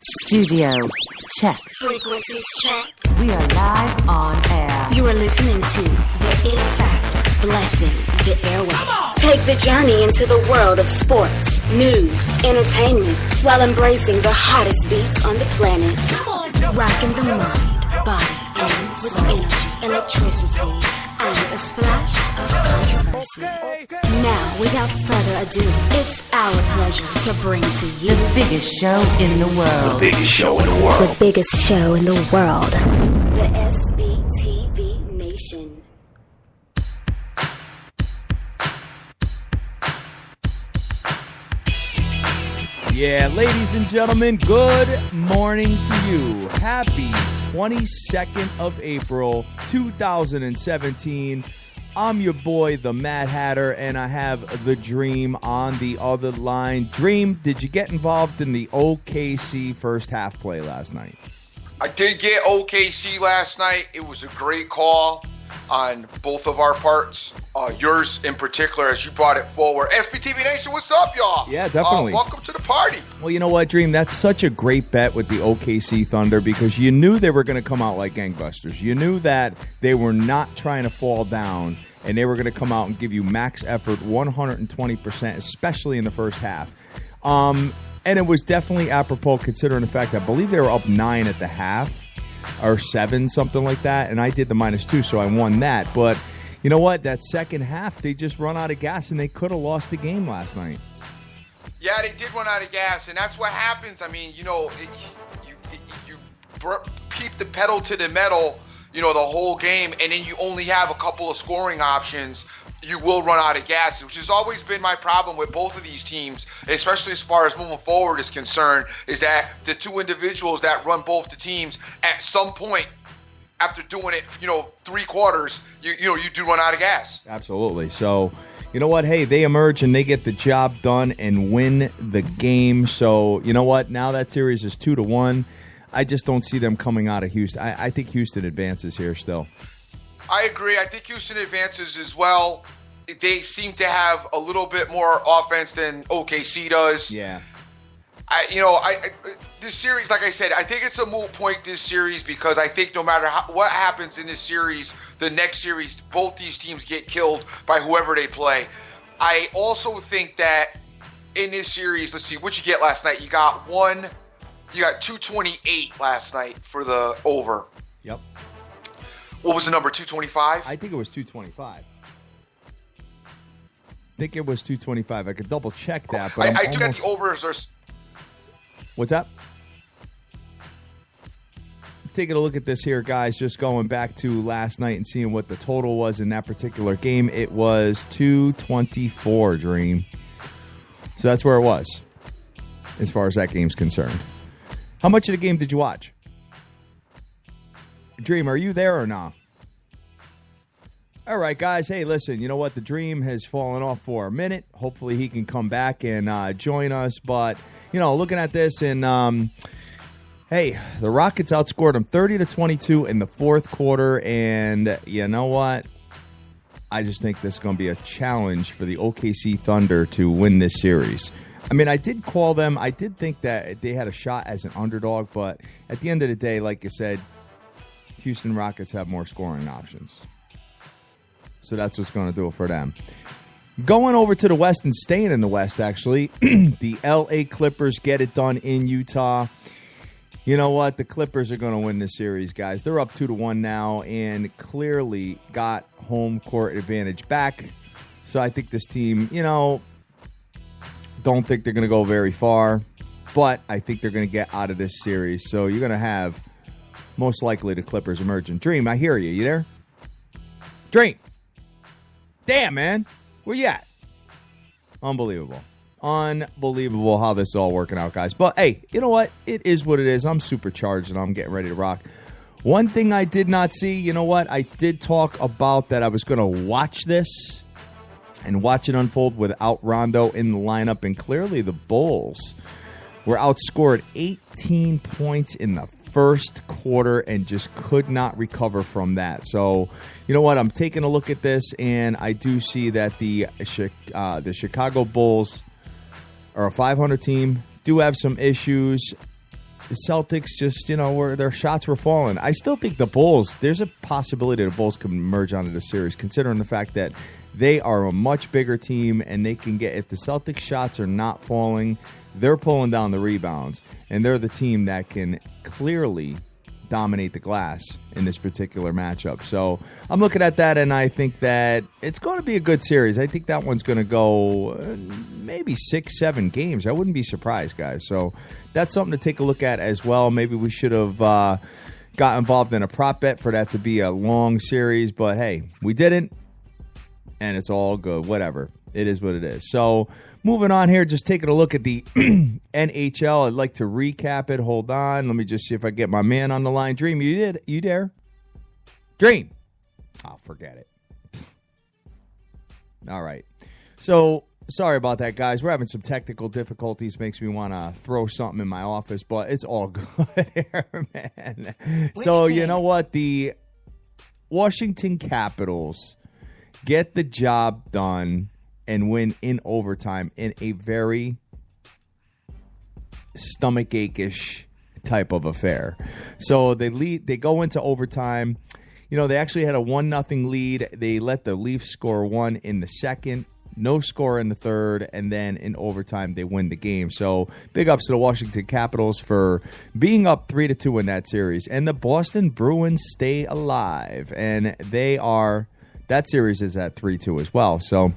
Studio check. Frequencies check. We are live on air. You are listening to the In Fact Blessing the Airwaves. Take the journey into the world of sports, news, entertainment, while embracing the hottest beats on the planet. Rocking the mind, body, and with energy, electricity, and a splash of controversy. Now, without further ado, it's our pleasure to bring to you The biggest show in the world. The biggest show in the world. the biggest show in the world, the SBTV Nation. Yeah, ladies and gentlemen, good morning to you. Happy 22nd of April, 2017. I'm your boy, the Mad Hatter, and I have the Dream on the other line. Dream, did you get involved in the OKC first half play last night? I did get OKC last night. It was a great call on both of our parts. Yours in particular, as you brought it forward. SBTV Nation, what's up, y'all? Yeah, definitely. Welcome to the party. Well, you know what, Dream? That's such a great bet with the OKC Thunder because you knew they were going to come out like gangbusters. You knew that they were not trying to fall down, and they were going to come out and give you max effort, 120%, especially in the first half. And it was definitely apropos considering the fact that I believe they were up 9 at the half or 7, something like that, and I did the -2, so I won that. But you know what? That second half, they just run out of gas, and they could have lost the game last night. Yeah, they did run out of gas, and that's what happens. I mean, you know, you keep the pedal to the metal, you know, the whole game, and then you only have a couple of scoring options. You will run out of gas, which has always been my problem with both of these teams, especially as far as moving forward is concerned, is that the two individuals that run both the teams at some point after doing it, you know, 3 quarters, you do run out of gas. Absolutely. So, you know what? Hey, they emerge and they get the job done and win the game. So, you know what? Now that series is 2-1. I just don't see them coming out of Houston. I think Houston advances here still. I agree. I think Houston advances as well. They seem to have a little bit more offense than OKC does. Yeah. This series, like I said, I think it's a moot point this series because I think no matter what happens in this series, the next series, both these teams get killed by whoever they play. I also think that in this series, let's see, what you get last night. You got 228 last night for the over. Yep. What was the number, 225? I think it was 225. I think it was 225. I could double check that, but I do got the overs. What's up? Taking a look at this here, guys, just going back to last night and seeing what the total was in that particular game. It was 224, Dream. So that's where it was as far as that game's concerned. How much of the game did you watch? Dream, are you there or not? All right, guys. Hey, listen, you know what? The Dream has fallen off for a minute. Hopefully he can come back and join us. But, you know, looking at this and, hey, the Rockets outscored them 30-22 in the fourth quarter. And you know what? I just think this is going to be a challenge for the OKC Thunder to win this series. I mean, I did call them. I did think that they had a shot as an underdog. But at the end of the day, like you said, Houston Rockets have more scoring options. So that's what's going to do it for them. Going over to the West and staying in the West, actually, the L.A. Clippers get it done in Utah. You know what? The Clippers are going to win this series, guys. They're up 2-1 now and clearly got home court advantage back. So I think this team, you know, don't think they're going to go very far, but I think they're going to get out of this series. So you're going to have most likely the Clippers emerging. Dream, I hear you. You there? Dream. Damn, man. Where you at? Unbelievable. Unbelievable how this is all working out, guys. But, hey, you know what? It is what it is. I'm supercharged and I'm getting ready to rock. One thing I did not see, you know what? I did talk about that I was going to watch this and watch it unfold without Rondo in the lineup. And clearly the Bulls were outscored 18 points in the first quarter and just could not recover from that. So, you know what? I'm taking a look at this, and I do see that the Chicago Bulls are a 500 team, do have some issues. the Celtics just, where their shots were falling. I still think the Bulls, there's a possibility the Bulls can merge onto the series, considering the fact that they are a much bigger team and they can get, if the Celtics shots are not falling, they're pulling down the rebounds. And they're the team that can clearly dominate the glass in this particular matchup. So I'm looking at that, and I think that it's going to be a good series. I think that one's going to go maybe 6-7 games. I wouldn't be surprised, guys. So that's something to take a look at as well. Maybe we should have got involved in a prop bet for that to be a long series, but hey, we didn't, and it's all good. Whatever. It is what it is. So moving on here, just taking a look at the NHL. I'd like to recap it. Hold on. Let me just see if I get my man on the line. Dream, you there? Dream. Oh, forget it. All right. So, sorry about that, guys. We're having some technical difficulties. Makes me want to throw something in my office, but it's all good here, man. You know what? The Washington Capitals get the job done and win in overtime in a very stomachache-ish type of affair. So they go into overtime. They actually had a 1-0 lead. They let the Leafs score 1 in the second, no score in the third, and then in overtime they win the game. So big ups to the Washington Capitals for being up 3-2 in that series. And the Boston Bruins stay alive, and that series is at 3-2 as well. So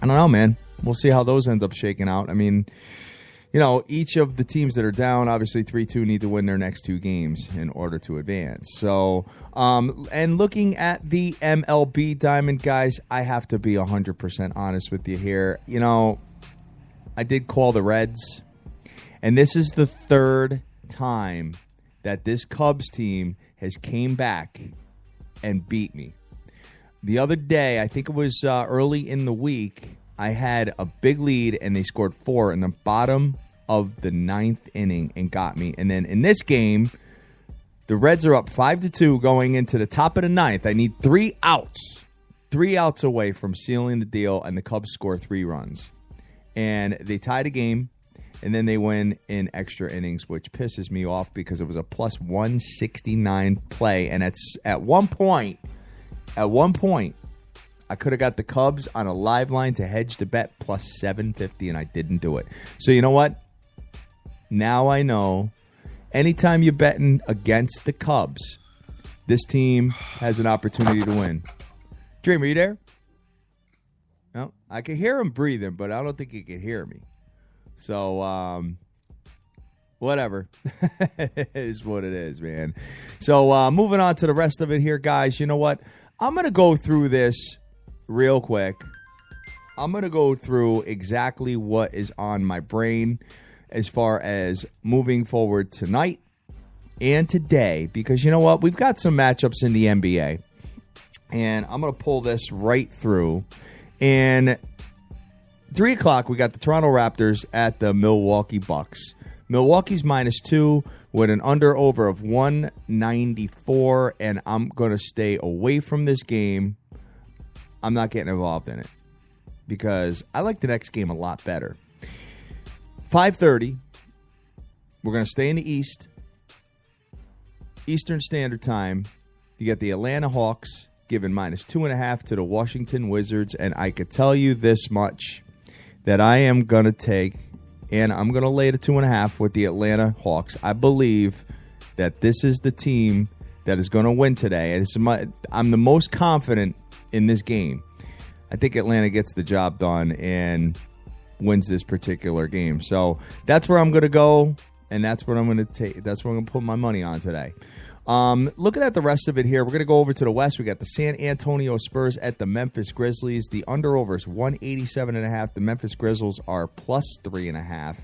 I don't know, man. We'll see how those end up shaking out. I mean, each of the teams that are down, obviously 3-2, need to win their next 2 games in order to advance. So, and looking at the MLB Diamond, guys, I have to be 100% honest with you here. I did call the Reds, and this is the 3rd time that this Cubs team has came back and beat me. The other day, I think it was early in the week, I had a big lead, and they scored 4 in the bottom of the 9th inning and got me. And then in this game, the Reds are up 5-2 going into the top of the 9th. I need 3 outs. 3 outs away from sealing the deal, and the Cubs score 3 runs. And they tie the game, and then they win in extra innings, which pisses me off because it was a plus 169 play. And at one point, I could have got the Cubs on a live line to hedge the bet plus 750, and I didn't do it. So you know what? Now I know anytime you're betting against the Cubs, this team has an opportunity to win. Dream, are you there? No, I can hear him breathing, but I don't think he can hear me. So, whatever. It is what it is, man. So, moving on to the rest of it here, guys. You know what? I'm going to go through this real quick. I'm going to go through exactly what is on my brain as far as moving forward tonight and today, because you know what? We've got some matchups in the NBA, and I'm going to pull this right through. And 3 o'clock, we got the Toronto Raptors at the Milwaukee Bucks. Milwaukee's -2 with an under-over of 194, and I'm going to stay away from this game. I'm not getting involved in it because I like the next game a lot better. 5:30, we're going to stay in the East, Eastern Standard Time. You got the Atlanta Hawks giving -2.5 to the Washington Wizards, and I could tell you this much, that I am going to take, and I'm going to lay the 2.5 with the Atlanta Hawks. I believe that this is the team that is going to win today, and I'm the most confident in this game. I think Atlanta gets the job done and wins this particular game. So that's where I'm going to go, and that's what I'm going to take. That's what I'm going to put my money on today. Looking at the rest of it here, we're going to go over to the West. We got the San Antonio Spurs at the Memphis Grizzlies. The under-over is 187.5. The Memphis Grizzlies are +3.5.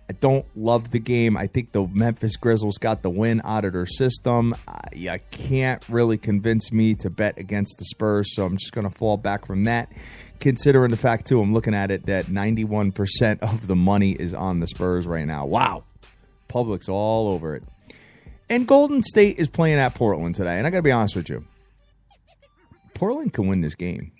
I don't love the game. I think the Memphis Grizzlies got the win out of their system. You can't really convince me to bet against the Spurs, so I'm just going to fall back from that. Considering the fact, too, I'm looking at it that 91% of the money is on the Spurs right now. Wow. Public's all over it. And Golden State is playing at Portland today. And I got to be honest with you. Portland can win this game.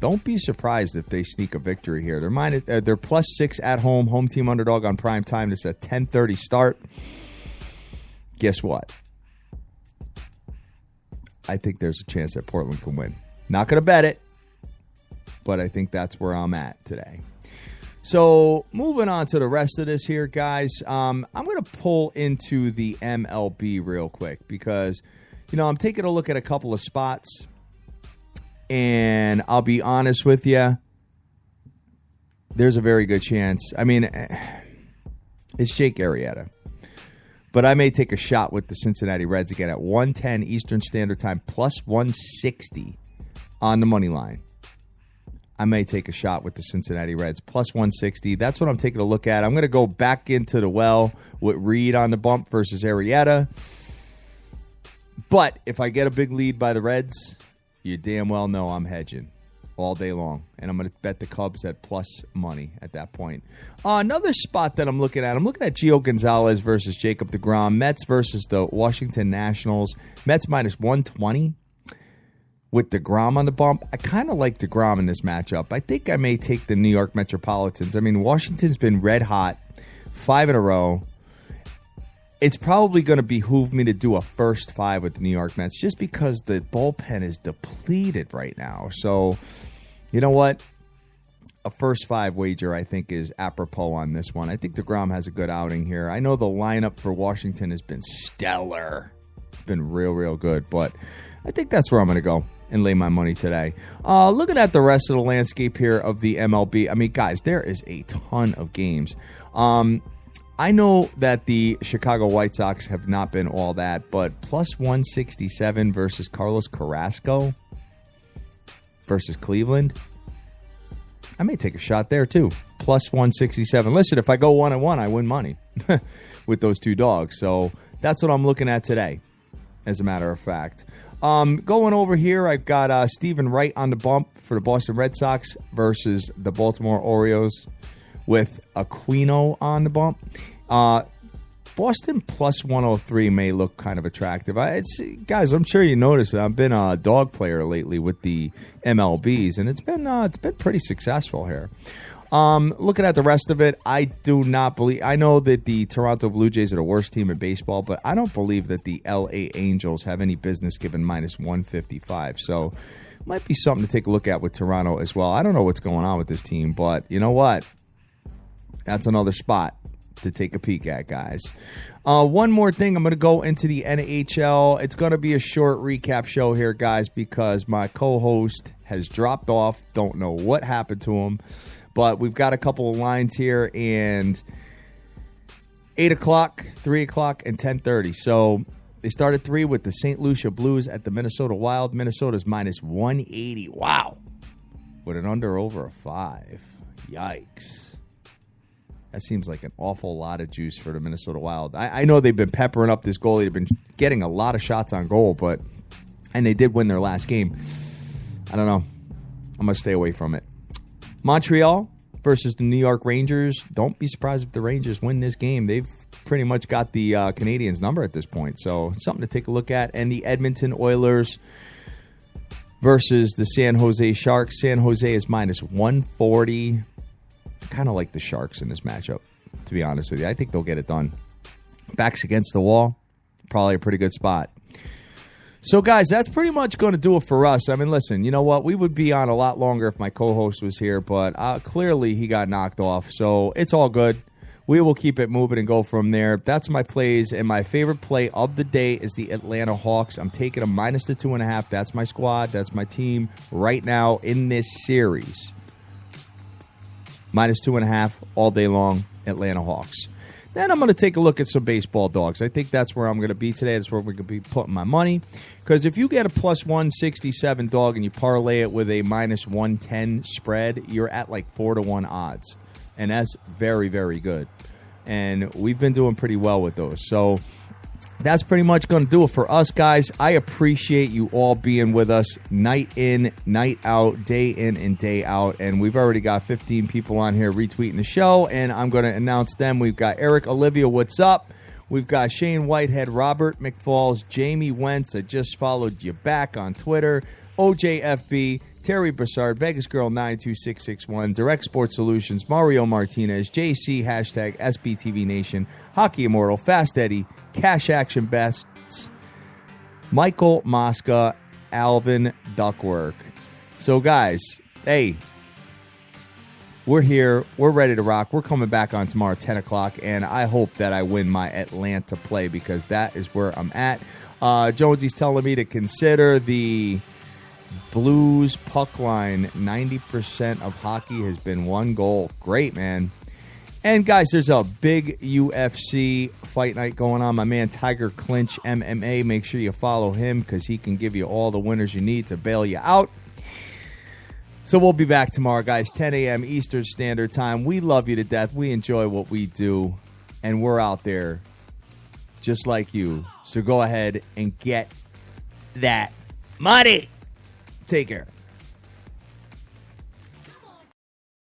Don't be surprised if they sneak a victory here. They're +6 at home team underdog on prime time. It's a 10:30 start. Guess what? I think there's a chance that Portland can win. Not going to bet it, but I think that's where I'm at today. So moving on to the rest of this here, guys, I'm going to pull into the MLB real quick because, I'm taking a look at a couple of spots, and I'll be honest with you, there's a very good chance. I mean, it's Jake Arrieta. But I may take a shot with the Cincinnati Reds again at 110 Eastern Standard Time, +160 on the money line. I may take a shot with the Cincinnati Reds, +160. That's what I'm taking a look at. I'm going to go back into the well with Reed on the bump versus Arrieta. But if I get a big lead by the Reds, you damn well know I'm hedging all day long. And I'm going to bet the Cubs at plus money at that point. Another spot that I'm looking at Gio Gonzalez versus Jacob deGrom. Mets versus the Washington Nationals. Mets -120 with deGrom on the bump. I kind of like deGrom in this matchup. I think I may take the New York Metropolitans. I mean, Washington's been red hot, 5 in a row. It's probably going to behoove me to do a first 5 with the New York Mets just because the bullpen is depleted right now. So, you know what? A first 5 wager, I think, is apropos on this one. I think deGrom has a good outing here. I know the lineup for Washington has been stellar. It's been real, real good. But I think that's where I'm going to go and lay my money today. Looking at the rest of the landscape here of the MLB, I mean, guys, there is a ton of games. I know that the Chicago White Sox have not been all that, but +167 versus Carlos Carrasco versus Cleveland. I may take a shot there too. +167. Listen, if I go 1-1, I win money with those two dogs. So that's what I'm looking at today, as a matter of fact. Going over here, I've got Stephen Wright on the bump for the Boston Red Sox versus the Baltimore Orioles with Aquino on the bump. Boston +103 may look kind of attractive. Guys, I'm sure you noticed that I've been a dog player lately with the MLBs, and it's been pretty successful here. Looking at the rest of it, I do not believe. I know that the Toronto Blue Jays are the worst team in baseball, but I don't believe that the LA Angels have any business given -155. So, might be something to take a look at with Toronto as well. I don't know what's going on with this team, but you know what? That's another spot to take a peek at, guys. One more thing. I'm going to go into the NHL. It's going to be a short recap show here, guys, because my co-host has dropped off. Don't know what happened to him, but we've got a couple of lines here, and 8 o'clock, 3 o'clock, and 10:30. So they start at 3 with the St. Lucia Blues at the Minnesota Wild. Minnesota's -180. Wow. With an under-over of 5. Yikes. That seems like an awful lot of juice for the Minnesota Wild. I know they've been peppering up this goalie. They've been getting a lot of shots on goal, and they did win their last game. I don't know. I'm going to stay away from it. Montreal versus the New York Rangers. Don't be surprised if the Rangers win this game. They've pretty much got the Canadiens number at this point, so something to take a look at. And the Edmonton Oilers versus the San Jose Sharks. San Jose is -140. Kind of like the Sharks in this matchup, to be honest with you. I think they'll get it done. Backs against the wall, probably a pretty good spot. So, guys, that's pretty much going to do it for us. I mean, listen, you know what? We would be on a lot longer if my co-host was here, but clearly he got knocked off, so it's all good. We will keep it moving and go from there. That's my plays, and my favorite play of the day is the Atlanta Hawks. I'm taking them -2.5. That's my squad. That's my team right now in this series. -2.5 all day long, Atlanta Hawks. Then I'm going to take a look at some baseball dogs. I think that's where I'm going to be today. That's where we're going to be putting my money. Because if you get a +167 dog and you parlay it with a -110 spread, you're at like 4-1 odds. And that's very, very good. And we've been doing pretty well with those. So that's pretty much going to do it for us, guys. I appreciate you all being with us night in, night out, day in and day out. And we've already got 15 people on here retweeting the show, and I'm going to announce them. We've got Eric Olivia, what's up? We've got Shane Whitehead, Robert McFalls, Jamie Wentz, I just followed you back on Twitter, OJFB, Terry Broussard, Vegas Girl 92661, Direct Sports Solutions, Mario Martinez, JC, hashtag SBTV Nation, Hockey Immortal, Fast Eddie, Cash Action Bests, Michael Mosca, Alvin Duckwork. So, guys, hey, we're here. We're ready to rock. We're coming back on tomorrow, 10 o'clock, and I hope that I win my Atlanta play because that is where I'm at. Jonesy's telling me to consider the Blues puck line. 90% of hockey has been one goal. Great, man. And, guys, there's a big UFC fight night going on. My man Tiger Clinch MMA. Make sure you follow him because he can give you all the winners you need to bail you out. So we'll be back tomorrow, guys, 10 a.m. Eastern Standard Time. We love you to death. We enjoy what we do, and we're out there just like you. So go ahead and get that money. Take care.